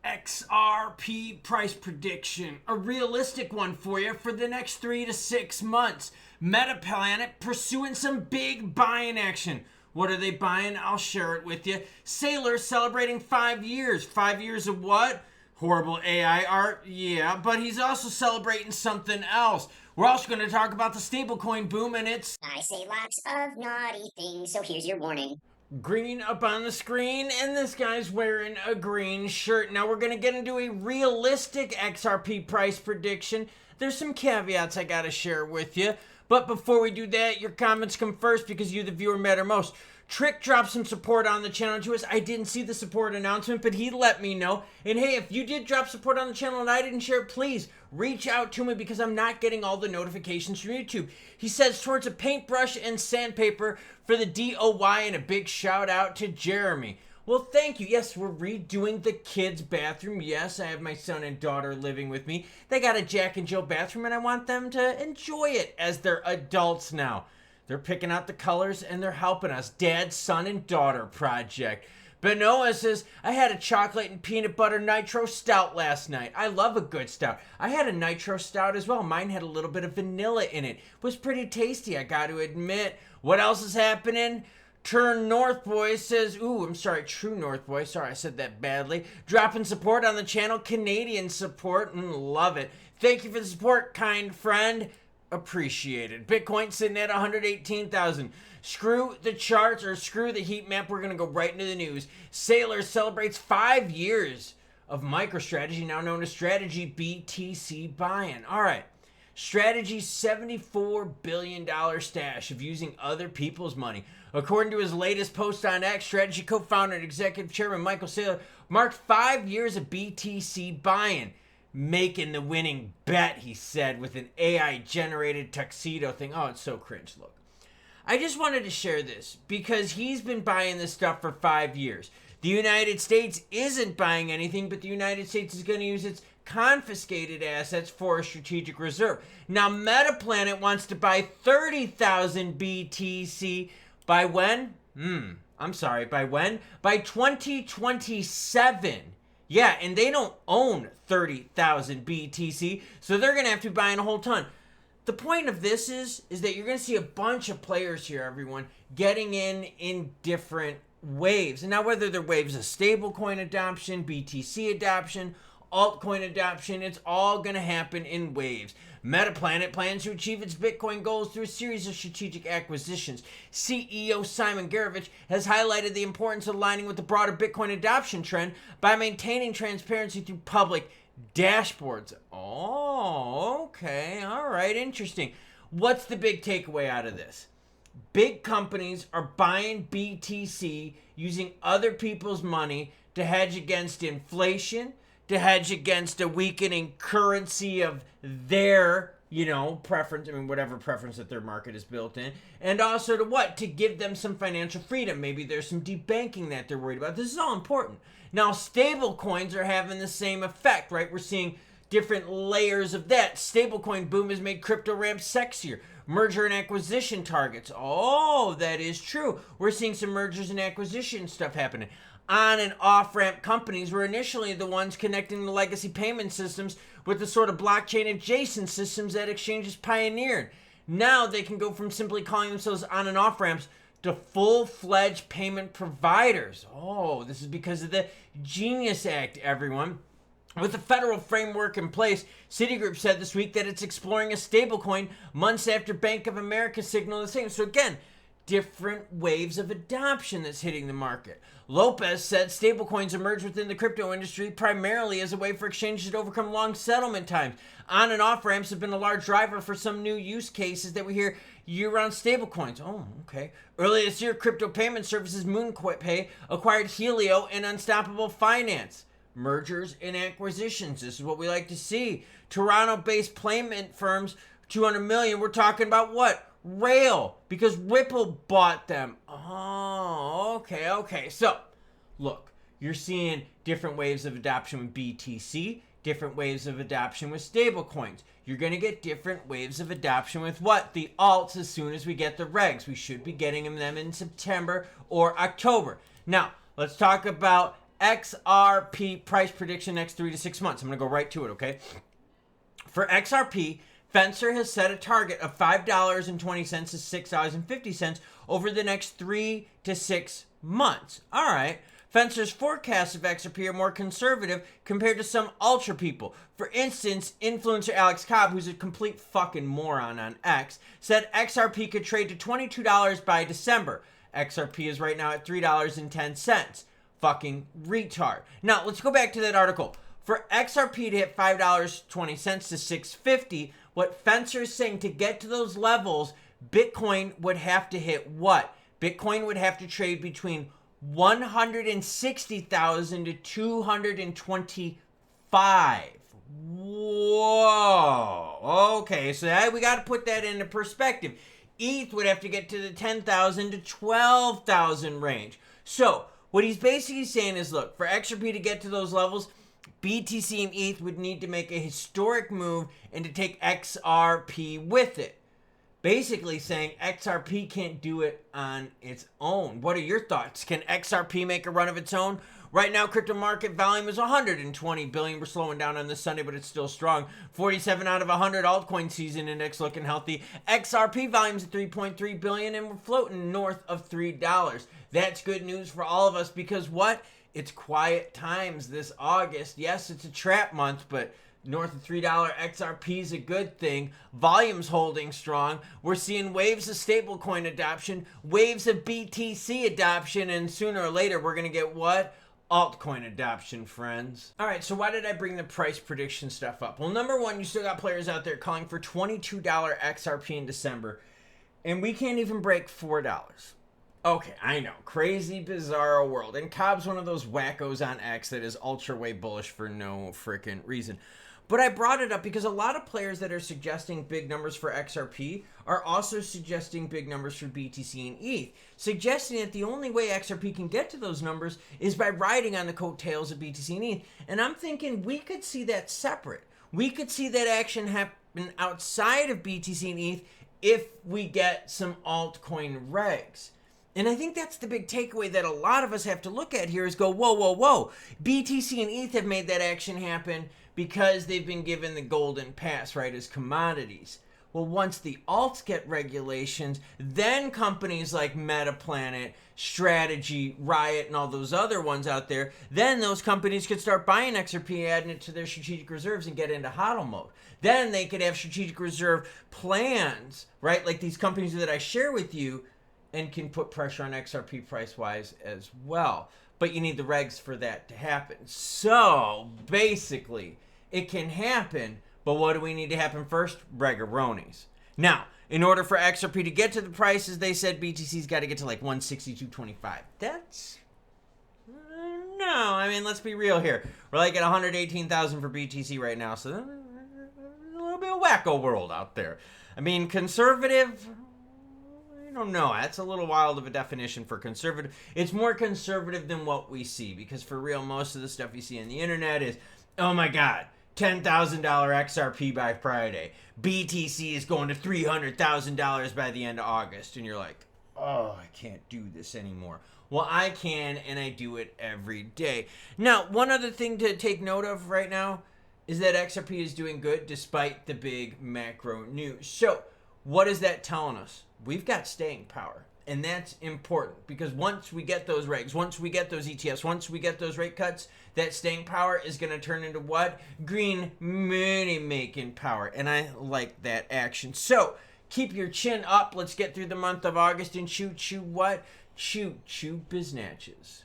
XRP price prediction, a realistic one for you for the next 3 to 6 months. Metaplanet pursuing some big buying action. What are they buying? I'll share it with you. Sailor celebrating 5 years. 5 years of what? Horrible AI art? Yeah, but he's also celebrating something else. We're also going to talk about the stablecoin boom, and it's I say lots of naughty things, so here's your warning. green up on the screen, and this guy's wearing a green shirt. Now we're going to get into a realistic XRP price prediction. There's some caveats I got to share with you. But before we do that, your comments come first because you, the viewer, matter most. Trick dropped some support on the channel to us. I didn't see the support announcement, but he let me know. And hey, if you did drop support on the channel and I didn't share it, please reach out to me because I'm not getting all the notifications from YouTube. He says towards a paintbrush and sandpaper for the DOY, and a big shout out to Jeremy. Well, thank you. Yes, we're redoing the kids' bathroom. Yes, I have my son and daughter living with me. They got a Jack and Jill bathroom, and I want them to enjoy it as they're adults now. They're picking out the colors, and they're helping us. Dad, son, and daughter project. Benoa says, I had a chocolate and peanut butter nitro stout last night. I love a good stout. I had a nitro stout as well. Mine had a little bit of vanilla in it. It was pretty tasty, I got to admit. What else is happening? Turn North Boy says, True North Boy. Sorry, I said that badly. Dropping support on the channel. Canadian support. Love it. Thank you for the support, kind friend. Appreciated. Bitcoin sitting at 118,000. Screw the charts or screw the heat map. We're going to go right into the news. Sailor celebrates 5 years of MicroStrategy, now known as Strategy BTC buy-in. All right. Strategy's $74 billion stash of using other people's money. According to his latest post on X, Strategy co-founder and executive chairman Michael Saylor marked 5 years of BTC buy-in. Making the winning bet, he said, with an AI-generated tuxedo thing. Oh, it's so cringe. Look, I just wanted to share this because he's been buying this stuff for 5 years. The United States isn't buying anything, but the United States is going to use its confiscated assets for a strategic reserve. Now, Metaplanet wants to buy 30,000 BTC by when? By when? By 2027. Yeah, and they don't own 30,000 BTC, so they're going to have to be buying a whole ton. The point of this is that you're going to see a bunch of players here, everyone, getting in different waves. And now whether they're waves of stablecoin adoption, BTC adoption, altcoin adoption, it's all going to happen in waves. Metaplanet plans to achieve its Bitcoin goals through a series of strategic acquisitions. CEO Simon Garovich has highlighted the importance of aligning with the broader Bitcoin adoption trend by maintaining transparency through public dashboards. Oh, okay. All right. Interesting. What's the big takeaway out of this? Big companies are buying BTC using other people's money to hedge against inflation, to hedge against a weakening currency of their, preference, whatever preference that their market is built in, and also to what? To give them some financial freedom. Maybe there's some debanking that they're worried about. This is all important. Now, stablecoins are having the same effect, right? We're seeing different layers of that. Stablecoin boom has made crypto ramp sexier. Merger and acquisition targets. Oh, that is true. We're seeing some mergers and acquisition stuff happening. On and off-ramp companies were initially the ones connecting the legacy payment systems with the sort of blockchain adjacent systems that exchanges pioneered. Now they can go from simply calling themselves on and off-ramps to full-fledged payment providers. Oh, this is because of the Genius Act, everyone. With the federal framework in place, Citigroup said this week that it's exploring a stablecoin months after Bank of America signaled the same. So again, different waves of adoption that's hitting the market. Lopez said stablecoins emerged within the crypto industry primarily as a way for exchanges to overcome long settlement times. On and off ramps have been a large driver for some new use cases that we hear year-round stablecoins. Oh, okay. Earlier this year, crypto payment services MoonPay acquired Helio and Unstoppable Finance. Mergers and acquisitions. This is what we like to see. Toronto-based payment firms, 200 million. We're talking about what? Rail, because Ripple bought them. Oh, okay. So, look, you're seeing different waves of adoption with BTC, different waves of adoption with stablecoins. You're going to get different waves of adoption with what? The alts as soon as we get the regs. We should be getting them in September or October. Now, let's talk about XRP price prediction next 3 to 6 months. I'm going to go right to it, okay? For XRP, Fencer has set a target of $5.20 to $6.50 over the next 3 to 6 months. All right. Fencer's forecasts of XRP are more conservative compared to some ultra people. For instance, influencer Alex Cobb, who's a complete fucking moron on X, said XRP could trade to $22 by December. XRP is right now at $3.10. Fucking retard. Now, let's go back to that article. For XRP to hit $5.20 to $6.50, what Fencer is saying, to get to those levels, Bitcoin would have to hit what? Bitcoin would have to trade between 160,000 to 225. Whoa. Okay, so we got to put that into perspective. ETH would have to get to the 10,000 to 12,000 range. So, what he's basically saying is, look, for XRP to get to those levels, BTC and ETH would need to make a historic move and to take XRP with it. Basically saying XRP can't do it on its own. What are your thoughts? Can XRP make a run of its own? Right now, crypto market volume is 120 billion. We're slowing down on this Sunday, but it's still strong. 47 out of 100 altcoin season index looking healthy. XRP volume's at 3.3 billion, and we're floating north of $3. That's good news for all of us because what? It's quiet times this August. Yes, it's a trap month, but north of $3 XRP is a good thing. Volume's holding strong. We're seeing waves of stablecoin adoption, waves of BTC adoption, and sooner or later we're going to get what? Altcoin adoption, friends. All right, so why did I bring the price prediction stuff up? Well, number one, you still got players out there calling for $22 XRP in December, and we can't even break $4. Okay, I know, crazy, bizarro world. And Cobb's one of those wackos on X that is ultra way bullish for no freaking reason. But I brought it up because a lot of players that are suggesting big numbers for XRP are also suggesting big numbers for BTC and ETH, suggesting that the only way XRP can get to those numbers is by riding on the coattails of BTC and ETH. And I'm thinking we could see that separate. We could see that action happen outside of BTC and ETH if we get some altcoin regs. And I think that's the big takeaway that a lot of us have to look at here is go, whoa, whoa, whoa. BTC and ETH have made that action happen because they've been given the golden pass, right, as commodities. Well, once the alts get regulations, then companies like Metaplanet, Strategy, Riot, and all those other ones out there, then those companies could start buying XRP, adding it to their strategic reserves and get into hodl mode. Then they could have strategic reserve plans, right, like these companies that I share with you, and can put pressure on XRP price-wise as well. But you need the regs for that to happen. So, basically, it can happen, but what do we need to happen first? Regaronis. Now, in order for XRP to get to the prices, they said BTC's got to get to like 162.25. That's... no, I mean, let's be real here. We're like at 118,000 for BTC right now, so a little bit of wacko world out there. I mean, conservative... I don't know. That's a little wild of a definition for conservative. It's more conservative than what we see because for real, most of the stuff you see on the internet is, oh my God, $10,000 XRP by Friday. BTC is going to $300,000 by the end of August. And you're like, oh, I can't do this anymore. Well, I can, and I do it every day. Now, one other thing to take note of right now is that XRP is doing good despite the big macro news. So, what is that telling us? We've got staying power, and that's important because once we get those regs, once we get those ETFs, once we get those rate cuts, that staying power is going to turn into what? Green money making power, and I like that action. So keep your chin up. Let's get through the month of August and shoot what? Shoot biznatches.